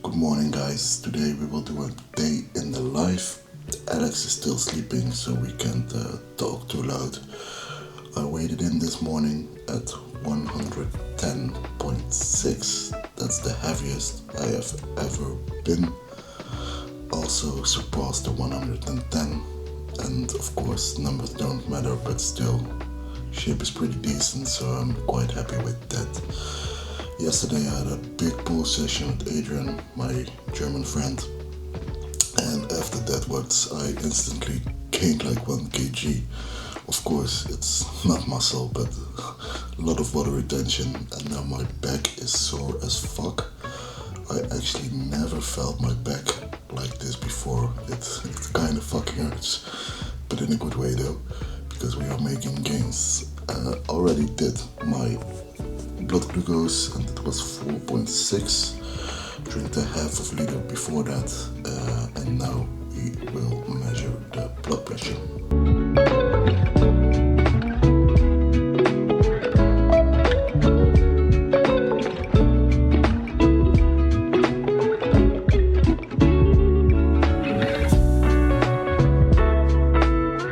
Good morning, guys. Today we will do a day in the life. Alex is still sleeping, so we can't talk too loud. I weighed in this morning at 110.6. That's the heaviest I have ever been. Also surpassed the 110. And of course, numbers don't matter, but still, shape is pretty decent, so I'm quite happy with that. Yesterday I had a big pool session with Adrian, my German friend, and after that I instantly gained like 1 kg. Of course, it's not muscle, but a lot of water retention, and now my back is sore as fuck. I actually never felt my back like this before. It kind of fucking hurts, but in a good way though, because we are making gains. Already did my blood glucose and it was 4.6. Drink a half of liter before that, and now we will measure the blood pressure.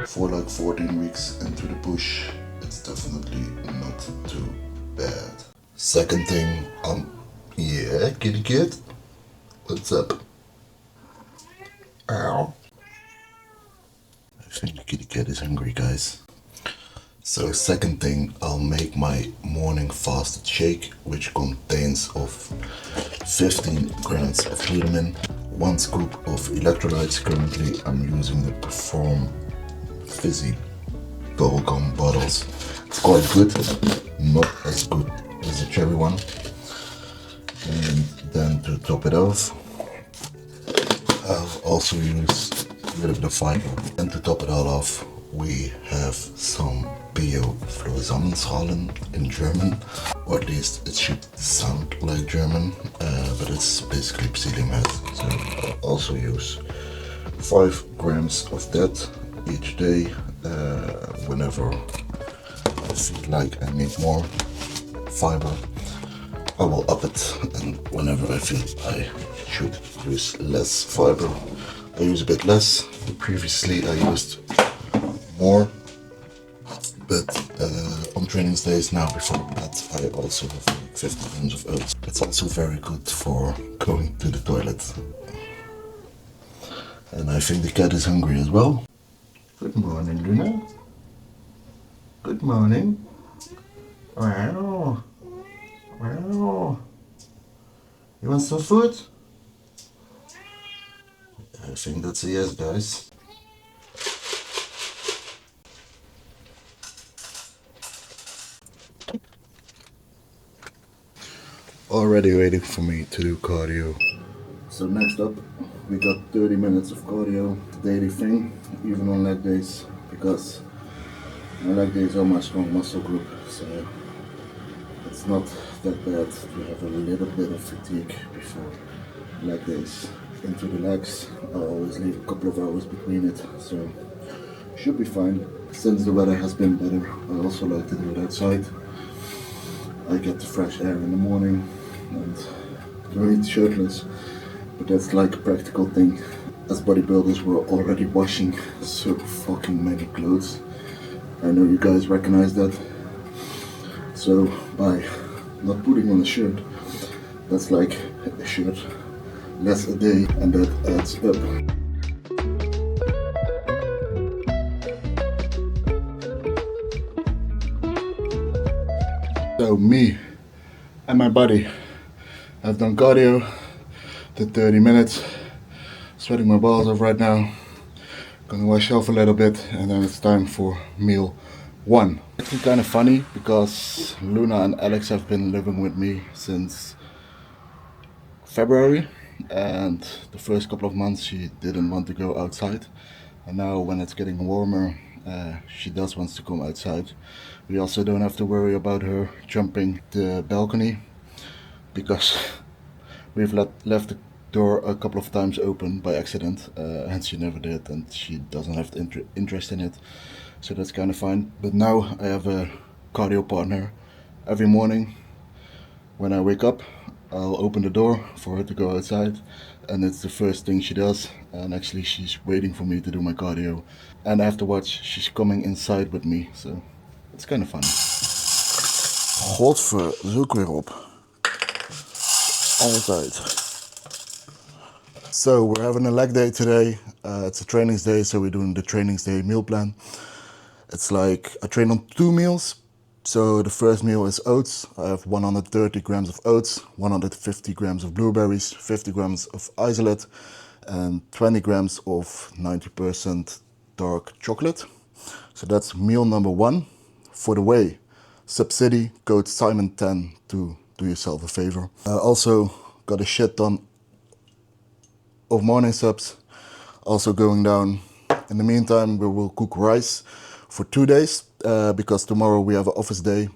For like 14 weeks into the bush, it's definitely not too bad. Second thing, yeah, kitty cat, what's up? Ow. I think the kitty cat is hungry, guys. So second thing, I'll make my morning fasted shake, which contains of 15 grams of glutamine, 1 scoop of electrolytes. Currently I'm using the Perform Fizzy bubblegum bottles. It's quite good, not as good as the cherry one. And then to top it off, I'll also use a little bit of fiber. And to top it all off, we have some Bio-Flohsamenschalen in German, or at least it should sound like German, but it's basically psyllium head. So I'll also use 5 grams of that each day, whenever I feel like I need more fiber. I will up it, and whenever I feel I should use less fiber, I use a bit less. Previously I used more, but on training days now before that I also have like 50 grams of oats. It's also very good for going to the toilet. And I think the cat is hungry as well. Good morning, Luna. Good morning. Wow. Wow. You want some food? I think that's a yes, guys. Already waiting for me to do cardio. So next up, we got 30 minutes of cardio, daily thing, even on leg days, because my leg days are my strong muscle group, so it's not that bad to have a little bit of fatigue before leg days. Into the legs, I always leave a couple of hours between it, so should be fine. Since the weather has been better, I also like to do it outside. I get the fresh air in the morning and don't eat shirtless, but that's like a practical thing. As bodybuilders, we're already washing so fucking many clothes. I know you guys recognize that. So by not putting on a shirt, that's like a shirt less a day, and that adds up. So me and my buddy have done cardio, did 30 minutes, sweating my balls off right now. Gonna wash off a little bit, and then it's time for meal 1. It's kind of funny because Luna and Alex have been living with me since February, and the first couple of months she didn't want to go outside, and now when it's getting warmer, she does want to come outside. We also don't have to worry about her jumping the balcony, because we've left the door a couple of times open by accident, and she never did, and she doesn't have interest in it, so that's kind of fine. But now I have a cardio partner every morning. When I wake up, I'll open the door for her to go outside, and it's the first thing she does. And actually, she's waiting for me to do my cardio. And afterwards, she's coming inside with me, so it's kind of funny. Godver, zoek weer op. Altijd. So we're having a leg day today. It's a trainings day, so we're doing the trainings day meal plan. It's like I train on 2 meals. So the first meal is oats. I have 130 grams of oats, 150 grams of blueberries, 50 grams of isolate, and 20 grams of 90% dark chocolate. So that's meal number 1. For the whey, Subsidy, code Simon10 to do yourself a favor. Also got a shit ton of morning subs also going down. In the meantime, we will cook rice for 2 days because tomorrow we have an office day,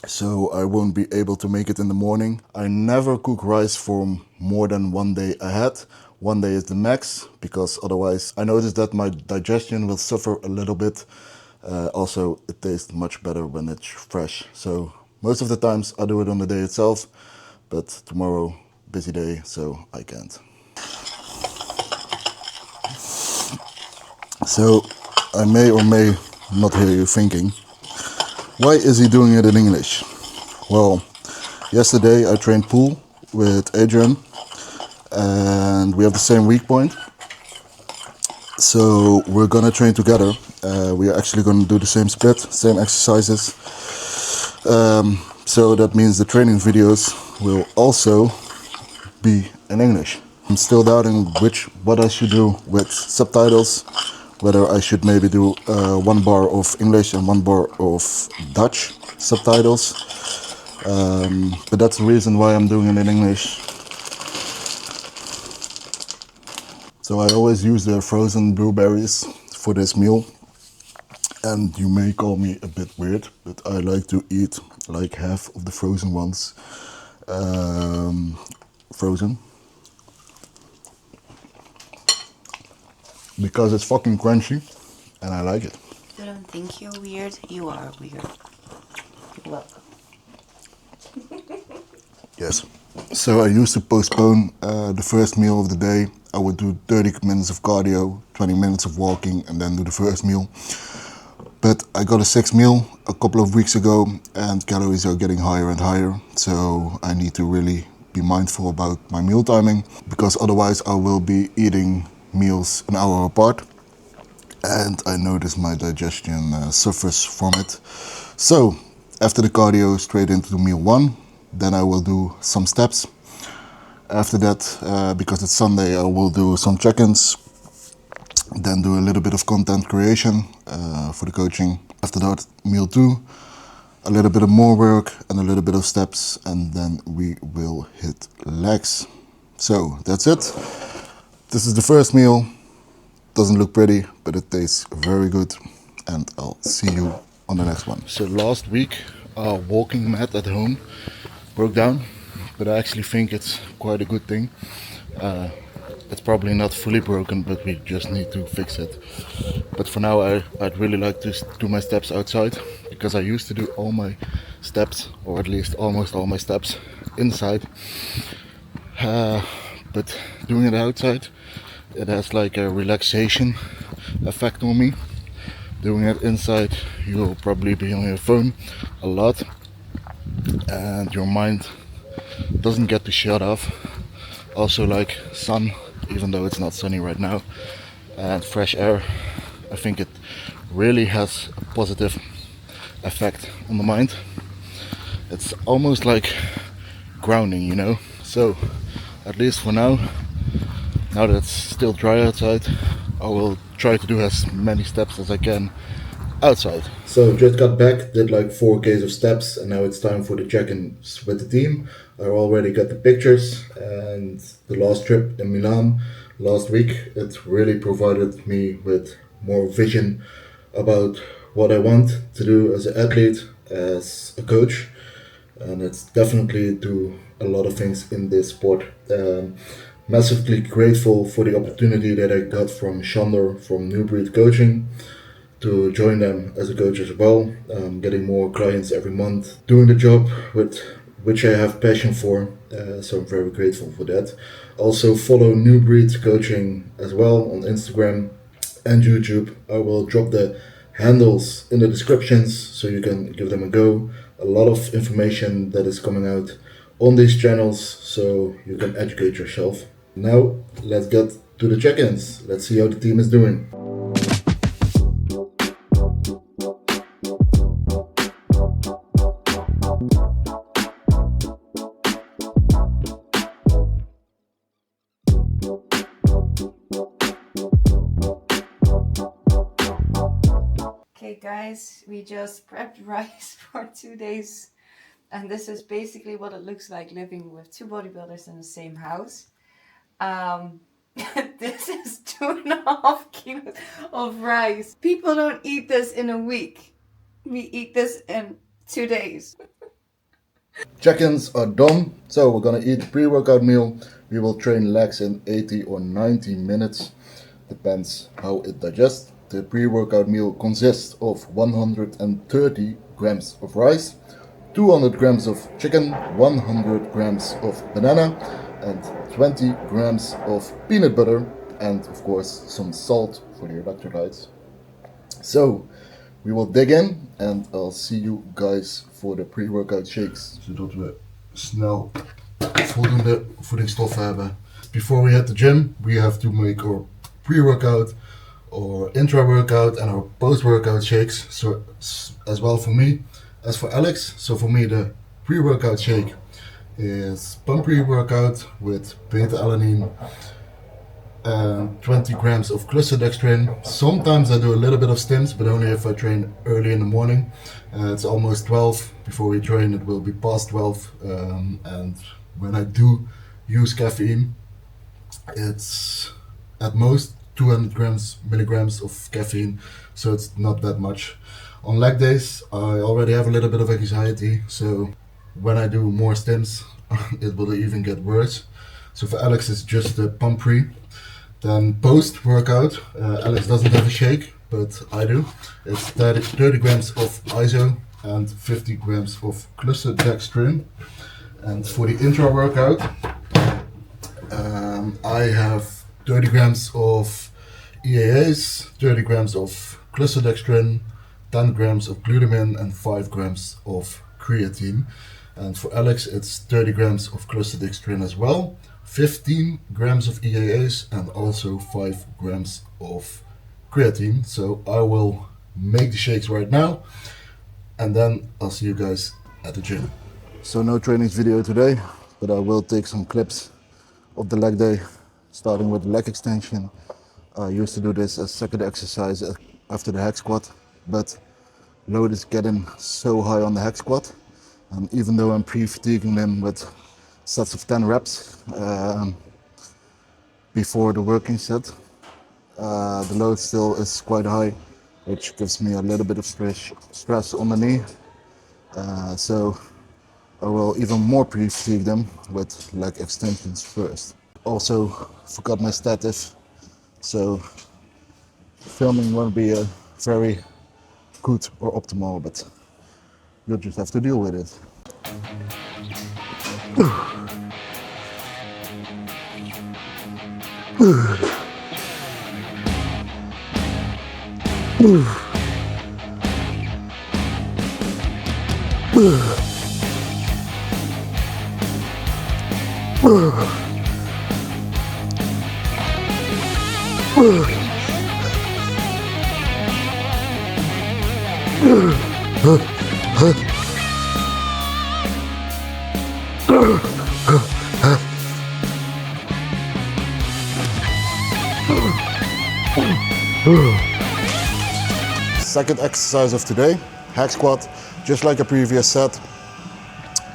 so I won't be able to make it in the morning. I never cook rice for more than 1 day ahead. 1 day is the max, because otherwise I notice that my digestion will suffer a little bit. Also, it tastes much better when it's fresh. So most of the times I do it on the day itself, but tomorrow, busy day, so I can't. So I may or may not hear you thinking, why is he doing it in English? Well, yesterday I trained pool with Adrian, and we have the same weak point. So we're gonna train together. We are actually gonna do the same split, same exercises. So that means the training videos will also be in English. I'm still doubting what I should do with subtitles, whether I should maybe do 1 bar of English and 1 bar of Dutch subtitles. But that's the reason why I'm doing it in English. So I always use the frozen blueberries for this meal. And you may call me a bit weird, but I like to eat like half of the frozen ones frozen. Because it's fucking crunchy and I like it. You don't think you're weird? You are weird. You're welcome. Yes. So I used to postpone the first meal of the day. I would do 30 minutes of cardio, 20 minutes of walking, and then do the first meal. But I got a 6th meal a couple of weeks ago, and calories are getting higher and higher. So I need to really be mindful about my meal timing, because otherwise I will be eating meals an hour apart. And I notice my digestion suffers from it. So after the cardio, straight into meal 1. Then I will do some steps. After that, because it's Sunday, I will do some check-ins. Then do a little bit of content creation for the coaching. After that, meal 2, a little bit of more work and a little bit of steps, and then we will hit legs. So that's it. This is the first meal. Doesn't look pretty, but it tastes very good, and I'll see you on the next one. So last week our walking mat at home broke down, but I actually think it's quite a good thing. It's probably not fully broken, but we just need to fix it. But for now I'd really like to do my steps outside, because I used to do all my steps, or at least almost all my steps, inside. But doing it outside, it has like a relaxation effect on me. Doing it inside, you'll probably be on your phone a lot, and your mind doesn't get to shut off. Also, like sun, even though it's not sunny right now, and fresh air, I think it really has a positive effect on the mind. It's almost like grounding, you know. So at least for now that it's still dry outside, I will try to do as many steps as I can outside. So just got back, did like 4K of steps, and now it's time for the check-ins with the team. I already got the pictures, and the last trip in Milan last week, it really provided me with more vision about what I want to do as an athlete, as a coach, and it's definitely do a lot of things in this sport. Massively grateful for the opportunity that I got from Shandor from New Breed Coaching to join them as a coach as well, getting more clients every month, doing the job with which I have passion for, so I'm very grateful for that. Also follow New Breed Coaching as well on Instagram and YouTube. I will drop the handles in the descriptions so you can give them a go. A lot of information that is coming out on these channels so you can educate yourself. Now let's get to the check-ins. Let's see how the team is doing. Okay guys, we just prepped rice for 2 days, and this is basically what it looks like living with two bodybuilders in the same house. This is 2.5 kilos of rice. People don't eat this in a week. We eat this in 2 days. Check-ins are done, so we're gonna eat a pre-workout meal. We will train legs in 80 or 90 minutes, depends how it digests. The pre-workout meal consists of 130 grams of rice, 200 grams of chicken, 100 grams of banana, and 20 grams of peanut butter, and of course some salt for the electrolytes. So we will dig in and I'll see you guys voor de pre-workout shakes. Zodat we snel voldoende voedingsstoffen hebben. Before we hit the gym, we have to make our pre-workout or intra-workout and our post-workout shakes. So as well for me as for Alex. So for me the pre-workout shake is pump pre-workout with beta-alanine and 20 grams of cluster dextrin. Sometimes I do a little bit of stims, but only if I train early in the morning. It's almost 12. Before we train it will be past 12, and when I do use caffeine, it's at most 200 milligrams of caffeine, so it's not that much. On leg days I already have a little bit of anxiety, so when I do more stims it will even get worse. So for Alex it's just the pump pre. Then post workout, Alex doesn't have a shake, but I do. It's 30 grams of iso and 50 grams of cluster dextrin. And for the intra workout, I have 30 grams of EAAs, 30 grams of cluster dextrin, 10 grams of glutamine, and 5 grams of creatine. And for Alex, it's 30 grams of cluster dextrin as well, 15 grams of EAAs, and also 5 grams of creatine. So I will make the shakes right now, and then I'll see you guys at the gym. So no trainings video today, but I will take some clips of the leg day, starting with leg extension. I used to do this as second exercise after the hack squat, but load is getting so high on the hack squat, and even though I'm pre-fatiguing them with sets of 10 reps before the working set, the load still is quite high, which gives me a little bit of stress on the knee. So I will even more pre-fatigue them with leg extensions first. Also forgot my stative, so filming won't be a very good or optimal, but you'll just have to deal with it. Second exercise of today, hack squat. Just like a previous set,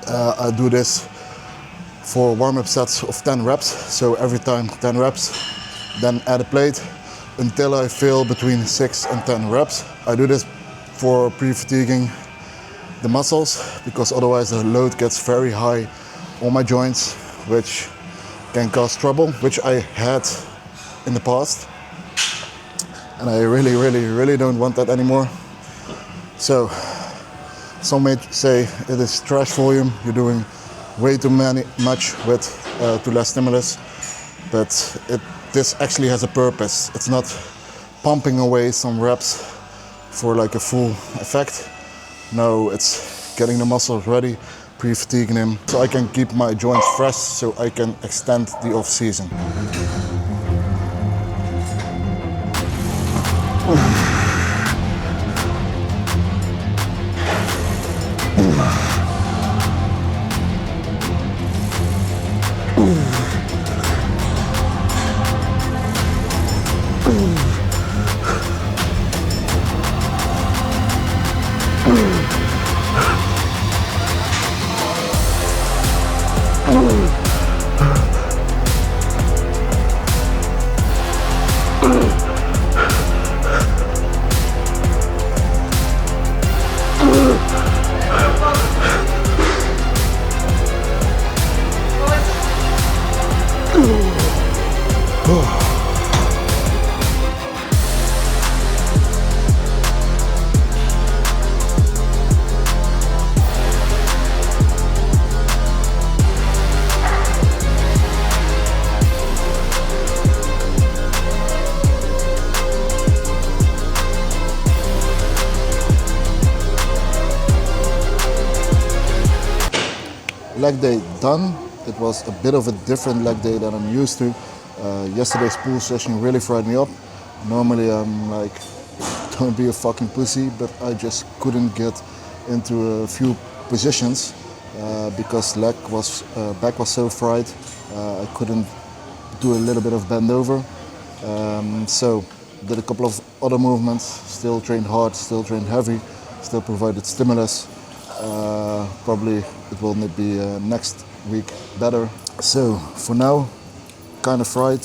I do this for warm-up sets of 10 reps. So every time 10 reps, then add a plate until I feel between 6 and 10 reps. I do this for pre-fatiguing the muscles, because otherwise the load gets very high on my joints, which can cause trouble, which I had in the past. And I really don't want that anymore. So Some may say it is trash volume. You're doing way too much with too less stimulus, but this actually has a purpose. It's not pumping away some reps for like a full effect. No, it's getting the muscles ready, pre-fatiguing them, so I can keep my joints fresh, so I can extend the off season. Leg day done. It was a bit of a different leg day than I'm used to. Yesterday's pool session really fried me up. Normally I'm like, don't be a fucking pussy, but I just couldn't get into a few positions because back was so fried. I couldn't do a little bit of bend over. So did a couple of other movements, still trained hard, still trained heavy, still provided stimulus. Probably it will be next week better. So for now, kind of fried.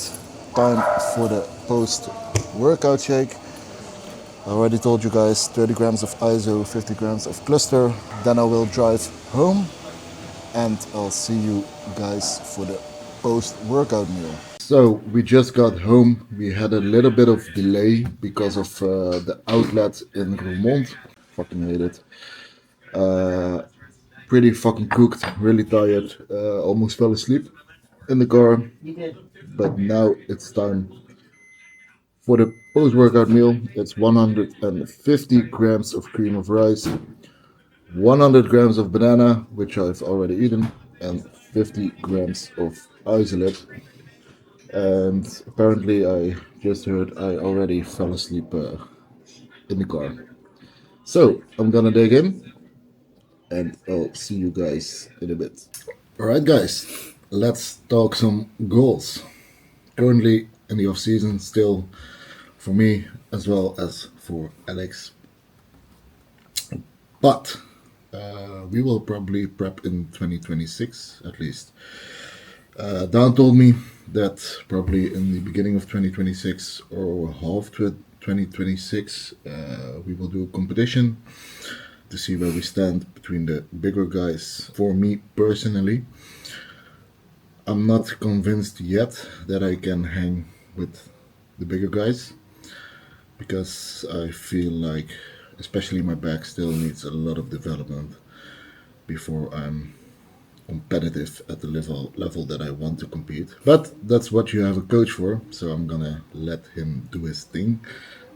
Time for the post-workout shake. I already told you guys 30 grams of ISO, 50 grams of cluster. Then I will drive home and I'll see you guys for the post-workout meal. So we just got home. We had a little bit of delay because of the outlet in Roermond. Fucking hate it. Pretty fucking cooked, really tired, almost fell asleep in the car. You did. But now it's time for the post-workout meal. It's 150 grams of cream of rice, 100 grams of banana, which I've already eaten, and 50 grams of isolate. And apparently I just heard I already fell asleep in the car. So I'm gonna dig in and I'll see you guys in a bit. Alright guys, let's talk some goals. Currently in the off season, still for me as well as for Alex. But we will probably prep in 2026 at least. Dan told me that probably in the beginning of 2026 or half 2026 we will do a competition to see where we stand between the bigger guys. For me personally, I'm not convinced yet that I can hang with the bigger guys because I feel like especially my back still needs a lot of development before I'm competitive at the level that I want to compete. But that's what you have a coach for, so I'm gonna let him do his thing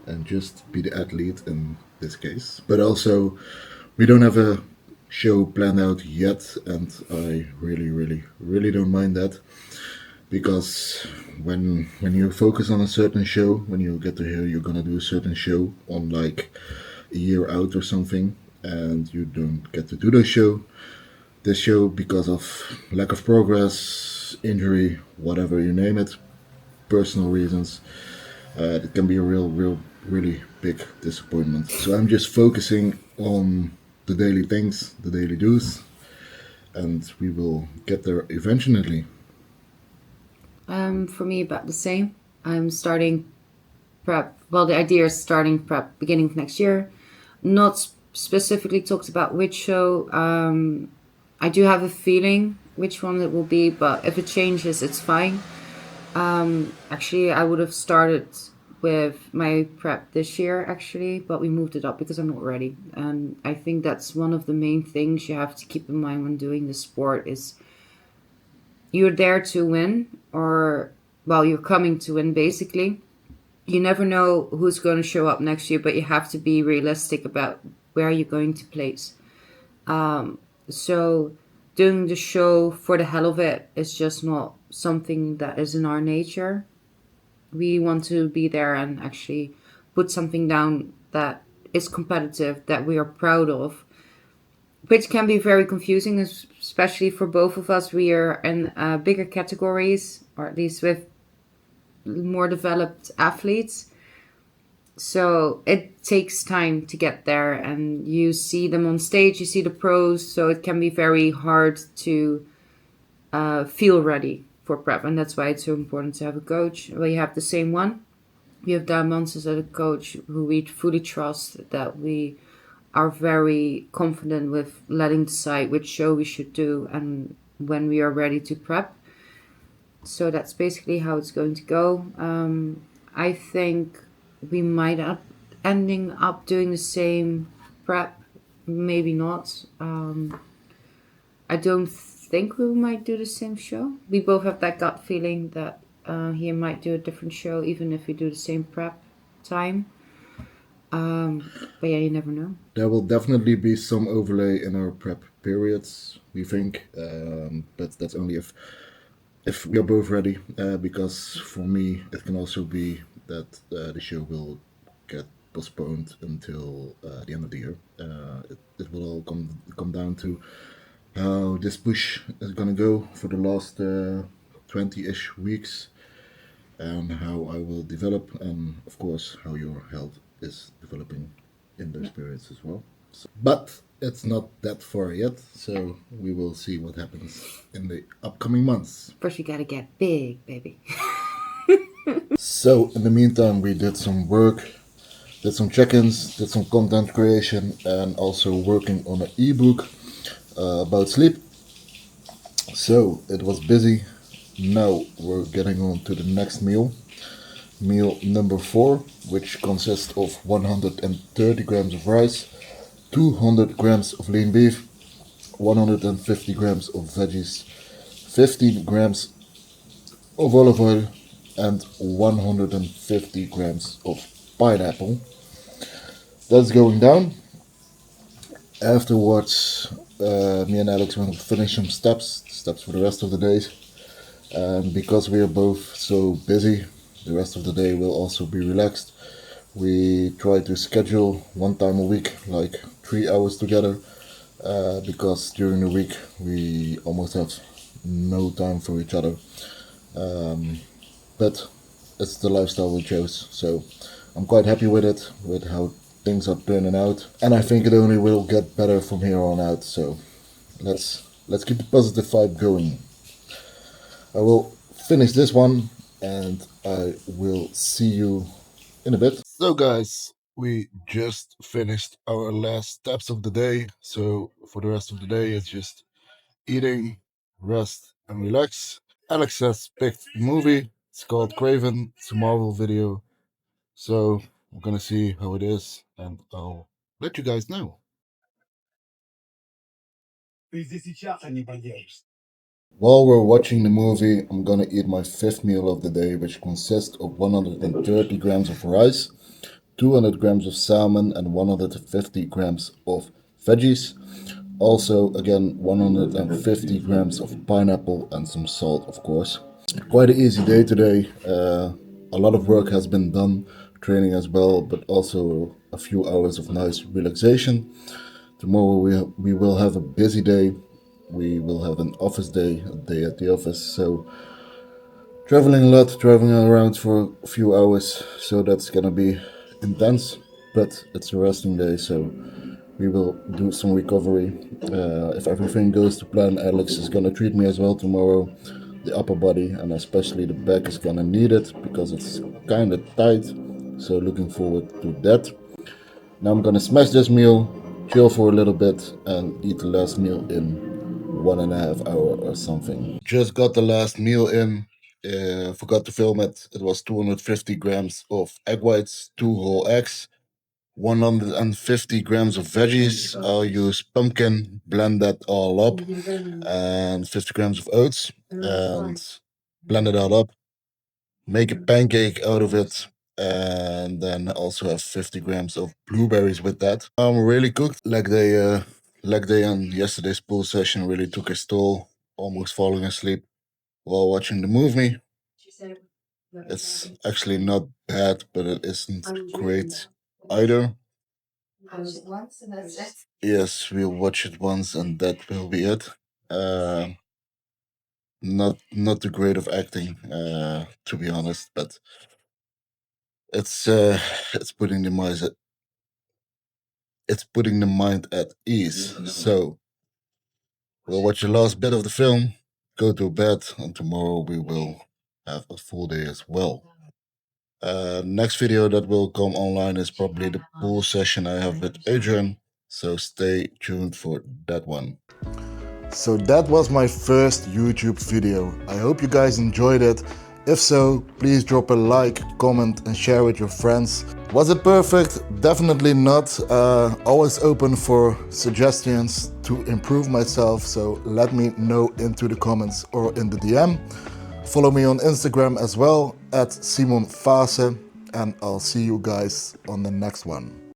and just be the athlete in this case. But also, we don't have a show planned out yet, and I really don't mind that, because when you focus on a certain show, when you get to hear you're gonna do a certain show on like a year out or something, and you don't get to do this show because of lack of progress, injury, whatever you name it, personal reasons, it can be a really big disappointment. So I'm just focusing on the daily things, the daily do's, and we will get there eventually. For me, about the same. I'm starting prep. Well, the idea is starting prep beginning of next year. Not specifically talked about which show. I do have a feeling which one it will be, but if it changes, it's fine. Actually, I would have started with my prep this year actually, but we moved it up because I'm not ready. And I think that's one of the main things you have to keep in mind when doing the sport is you're there to win, or well, you're coming to win basically. You never know who's going to show up next year, but you have to be realistic about where you're going to place. So doing the show for the hell of it is just not something that is in our nature. We want to be there and actually put something down that is competitive, that we are proud of, which can be very confusing, especially for both of us. We are in bigger categories, or at least with more developed athletes. So it takes time to get there, and you see them on stage, you see the pros, so it can be very hard to feel ready for prep. And that's why it's so important to have a coach. Well, you have the same one. We have Diamonds as a coach who we fully trust, that we are very confident with letting decide which show we should do and when we are ready to prep. So that's basically how it's going to go. I think we might up ending up doing the same prep, maybe not. I don't think we might do the same show. We both have that gut feeling that he might do a different show, even if we do the same prep time. But yeah, you never know. There will definitely be some overlay in our prep periods, we think, but that's only if we are both ready. Because for me, it can also be that the show will get postponed until the end of the year. It will all come down to how this push is gonna go for the last 20-ish weeks, and how I will develop, and of course how your health is developing in those periods as well. But it's not that far yet, so we will see what happens in the upcoming months. First, we gotta get big, baby. So in the meantime, we did some work, did some check-ins, did some content creation, and also working on an ebook about sleep. So it was busy. Now we're getting on to the next meal. Meal number 4, which consists of 130 grams of rice, 200 grams of lean beef, 150 grams of veggies, 15 grams of olive oil, and 150 grams of pineapple. That's going down. Afterwards, me and Alex will finish some steps for the rest of the days. And because we are both so busy, the rest of the day will also be relaxed. We try to schedule one time a week, like 3 hours together, because during the week we almost have no time for each other. But it's the lifestyle we chose, so I'm quite happy with it, with how things are turning out, and I think it only will get better from here on out. So let's keep the positive vibe going. I will finish this one, and I will see you in a bit. So guys, we just finished our last steps of the day. So for the rest of the day, it's just eating, rest, and relax. Alex has picked a movie. It's called Craven. It's a Marvel video. So we're gonna see how it is, and I'll let you guys know. While we're watching the movie, I'm gonna eat my fifth meal of the day, which consists of 130 grams of rice, 200 grams of salmon, and 150 grams of veggies. Also, again, 150 grams of pineapple and some salt, of course. Quite an easy day today. A lot of work has been done, training as well, but also a few hours of nice relaxation. Tomorrow we will have a busy day. We will have an office day, a day at the office. So traveling a lot, traveling around for a few hours. So that's gonna be intense, but it's a resting day. So we will do some recovery. If everything goes to plan, Alex is gonna treat me as well tomorrow. The upper body and especially the back is gonna need it because it's kind of tight. So looking forward to that. Now I'm gonna smash this meal, chill for a little bit, and eat the last meal in 1.5 hours or something. Just got the last meal in. Forgot to film it. It was 250 grams of egg whites, 2 whole eggs, 150 grams of veggies. I'll use pumpkin, blend that all up, and 50 grams of oats, and blend it all up. Make a pancake out of it, and then also have 50 grams of blueberries with that. Really cooked. Leg day on yesterday's pool session really took its toll. Almost falling asleep while watching the movie. It's actually not bad, but it isn't great either. Yes, we'll watch it once and that will be it. Not the great of acting, to be honest, but it's putting the mind at ease. So we'll watch the last bit of the film, go to bed, and tomorrow we will have a full day as well. Next video that will come online is probably the pool session I have with Adrian, so stay tuned for that one. So that was my first YouTube video. I hope you guys enjoyed it. If so, please drop a like, comment and share with your friends. Was it perfect? Definitely not. Always open for suggestions to improve myself, so let me know into the comments or in the DM. Follow me on Instagram as well, @SimonFase, and I'll see you guys on the next one.